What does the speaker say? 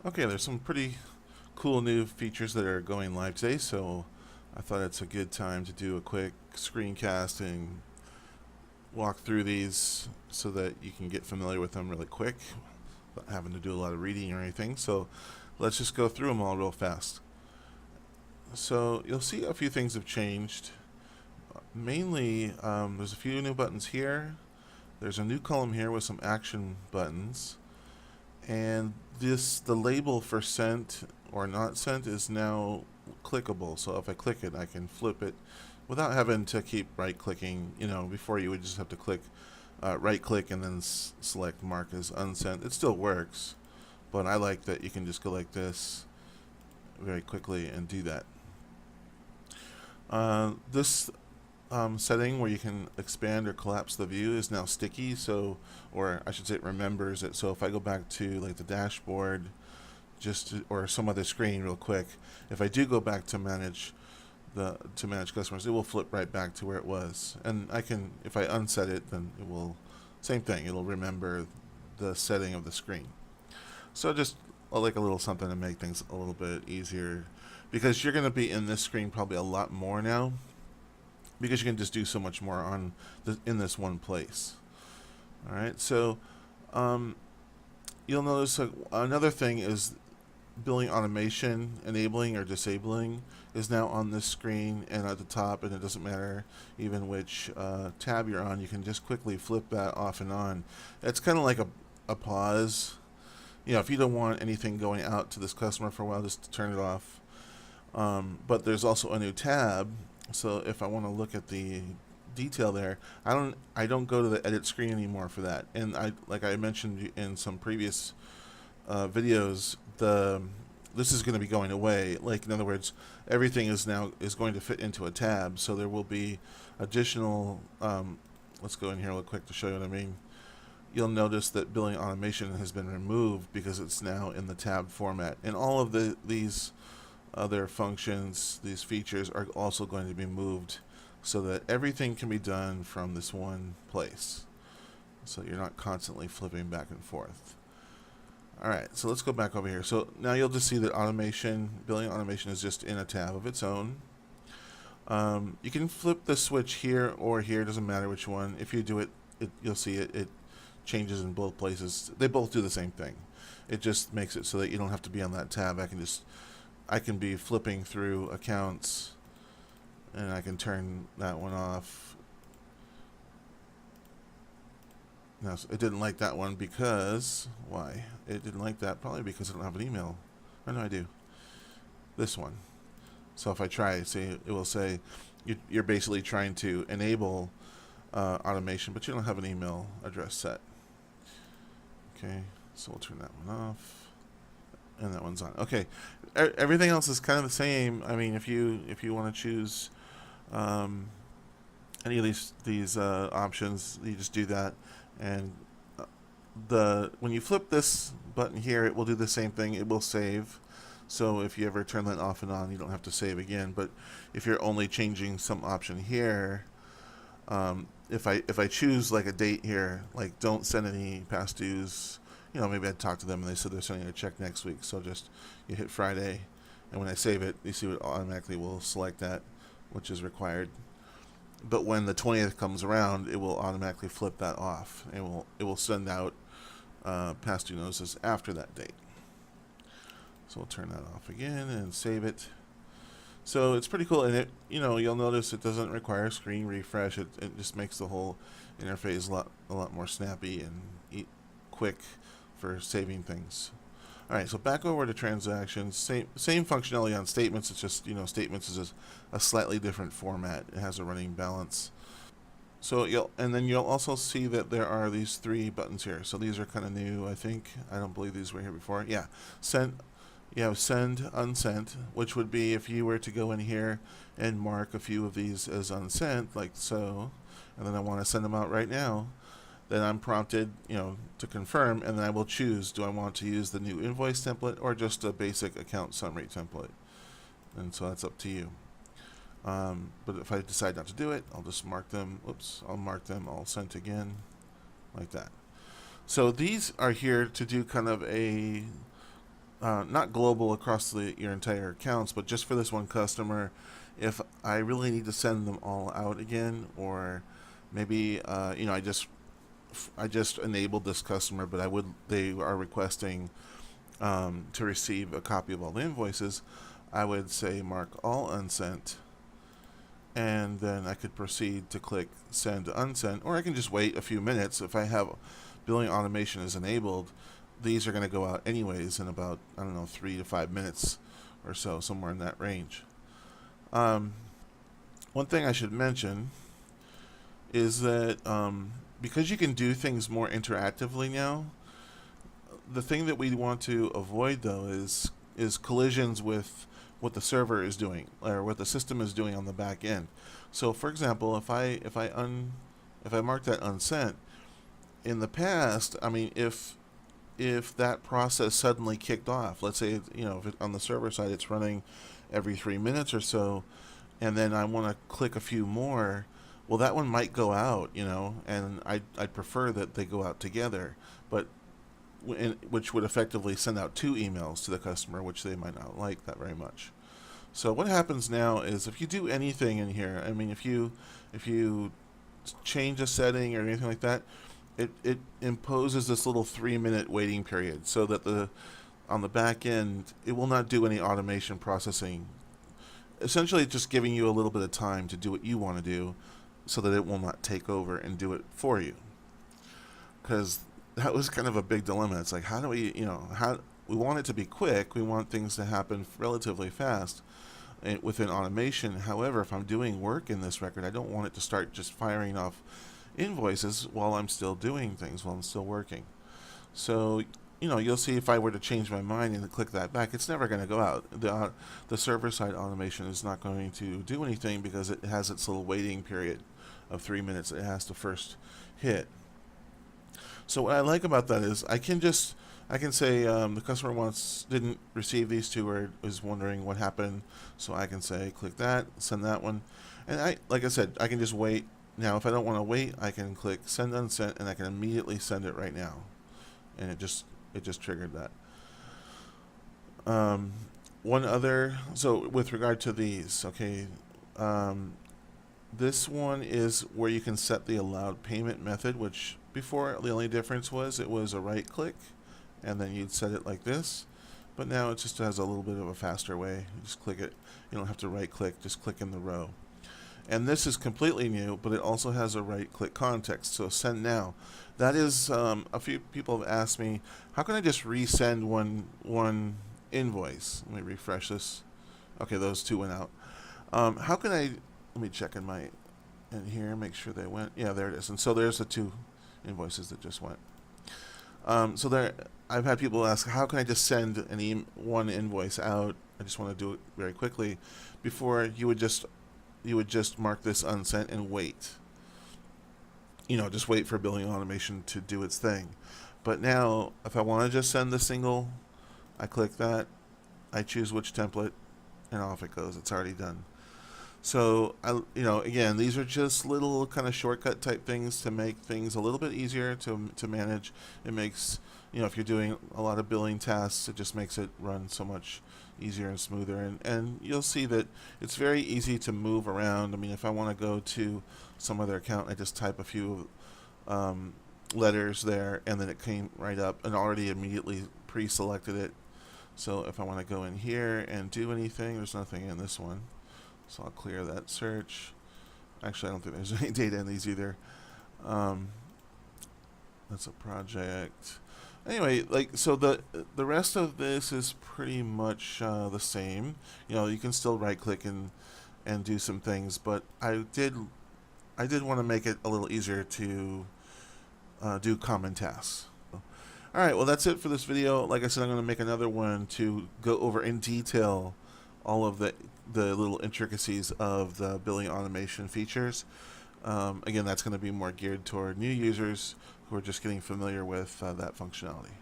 Okay, there's some pretty cool new features that are going live today, so I thought it's a good time to do a quick screencast and walk through these so that you can get familiar with them really quick without having to do a lot of reading or anything. So let's just go through them all real fast. So you'll see a few things have changed. Mainly, there's a few new buttons here. There's a new column here with some action buttons. And the label for sent or not sent is now clickable. So if I click it, I can flip it without having to keep right clicking. Before you would just have to click right click and then select mark as unsent. It still works, but I like that you can just go like this very quickly and do that. This setting where you can expand or collapse the view is now sticky, or I should say it remembers it. So if I go back to like the dashboard or some other screen real quick, if I do go back to manage customers, it will flip right back to where it was. And if I unset it, then it will, same thing, it'll remember the setting of the screen. So just like a little something to make things a little bit easier, because you're going to be in this screen probably a lot more now, because you can just do so much more in this one place. All right, so you'll notice another thing is billing automation enabling or disabling is now on this screen and at the top, and it doesn't matter even which tab you're on. You can just quickly flip that off and on. It's kind of like a pause. If you don't want anything going out to this customer for a while, just turn it off. But there's also a new tab. So if I want to look at the detail there, I don't go to the edit screen anymore for that. And like I mentioned in some previous videos, this is going to be going away. Like, in other words, everything is going to fit into a tab. So there will be additional. Let's go in here real quick to show you what I mean. You'll notice that billing automation has been removed because it's now in the tab format, and all of these other functions, these features, are also going to be moved so that everything can be done from this one place, so you're not constantly flipping back and forth. Alright, so let's go back over here. So now you'll just see that billing automation is just in a tab of its own. You can flip the switch here or here, doesn't matter which one. If you do it, you'll see it changes in both places. They both do the same thing. It just makes it so that you don't have to be on that tab. I can be flipping through accounts, and I can turn that one off. Now, it didn't like that one because, why? It didn't like that probably because I don't have an email. Or no, I do. This one. So if I try, see, it will say you're basically trying to enable automation, but you don't have an email address set. Okay, so we'll turn that one off. And that one's on. Okay, everything else is kind of the same. I mean, if you want to choose any of these options, you just do that. And when you flip this button here, it will do the same thing. It will save. So if you ever turn that off and on, you don't have to save again. But if you're only changing some option here, if I choose like a date here, like don't send any past dues. Maybe I'd talk to them and they said they're sending a check next week, so you hit Friday, and when I save it, you see it automatically will select that, which is required. But when the 20th comes around, it will automatically flip that off, and it will send out past due notices after that date. So we'll turn that off again and save it. So it's pretty cool, and you'll notice it doesn't require a screen refresh. It just makes the whole interface a lot more snappy and quick for saving things. Alright, so back over to transactions. Same functionality on statements. It's just, statements is a slightly different format. It has a running balance. So you'll also see that there are these 3 buttons here. So these are kind of new, I think. I don't believe these were here before. Yeah, you have send, unsent, which would be if you were to go in here and mark a few of these as unsent, like so, and then I want to send them out right now. Then I'm prompted, to confirm, and then I will choose, do I want to use the new invoice template or just a basic account summary template? And so that's up to you. But if I decide not to do it, I'll just mark them. I'll mark them all sent again, like that. So these are here to do kind of a not global across your entire accounts, but just for this one customer, if I really need to send them all out again, or maybe I just enabled this customer, but they are requesting to receive a copy of all the invoices, I would say mark all unsent, and then I could proceed to click send to unsent, or I can just wait a few minutes. If I have billing automation is enabled, these are going to go out anyways in about, I don't know, 3 to 5 minutes or so, somewhere in that range. One thing I should mention is that because you can do things more interactively now, the thing that we want to avoid though is collisions with what the server is doing or what the system is doing on the back end. So, for example, if I mark that unsent in the past, I mean, if that process suddenly kicked off, let's say if on the server side it's running every 3 minutes or so, and then I want to click a few more, well, that one might go out, and I'd prefer that they go out together, but which would effectively send out 2 emails to the customer, which they might not like that very much. So what happens now is if you do anything in here, I mean, if you change a setting or anything like that, it imposes this little 3-minute waiting period, so that on the back end it will not do any automation processing. Essentially, just giving you a little bit of time to do what you want to do, so that it will not take over and do it for you. Because that was kind of a big dilemma. It's like, how do we, how we want it to be quick. We want things to happen relatively fast within automation. However, if I'm doing work in this record, I don't want it to start just firing off invoices while I'm still doing things, while I'm still working. So, you'll see if I were to change my mind and click that back, it's never going to go out. The server-side automation is not going to do anything because it has its little waiting period of 3 minutes that it has to first hit. So what I like about that is I can say the customer didn't receive these two or is wondering what happened. So I can say click that, send that one, and like I said, I can just wait. Now, if I don't want to wait, I can click send unsent, and I can immediately send it right now, and it just triggered that. So with regard to these, okay, this one is where you can set the allowed payment method, which before the only difference was it was a right click, and then you'd set it like this. But now it just has a little bit of a faster way. You just click it. You don't have to right click, just click in the row. And this is completely new, but it also has a right-click context. So send now. That is, a few people have asked me, how can I just resend one invoice? Let me refresh this. Okay, those 2 went out. How can I? Let me check in here, make sure they went. Yeah, there it is. And so there's the 2 invoices that just went. So there, I've had people ask, how can I just send one invoice out? I just want to do it very quickly. Before, you would just mark this unsent and wait. Just wait for billing automation to do its thing. But now, if I want to just send the single, I click that, I choose which template, and off it goes. It's already done. So, again, these are just little kind of shortcut type things to make things a little bit easier to manage. It makes, if you're doing a lot of billing tasks, it just makes it run so much easier and smoother. And you'll see that it's very easy to move around. I mean, if I want to go to some other account, I just type a few letters there, and then it came right up and already immediately pre-selected it. So if I want to go in here and do anything, there's nothing in this one. So I'll clear that search. Actually, I don't think there's any data in these either. That's a project. Anyway, so the rest of this is pretty much the same. You can still right click and do some things, but I did want to make it a little easier to do common tasks. Alright, well, that's it for this video. Like I said, I'm going to make another one to go over in detail all of the little intricacies of the billing automation features. Again, that's going to be more geared toward new users who are just getting familiar with that functionality.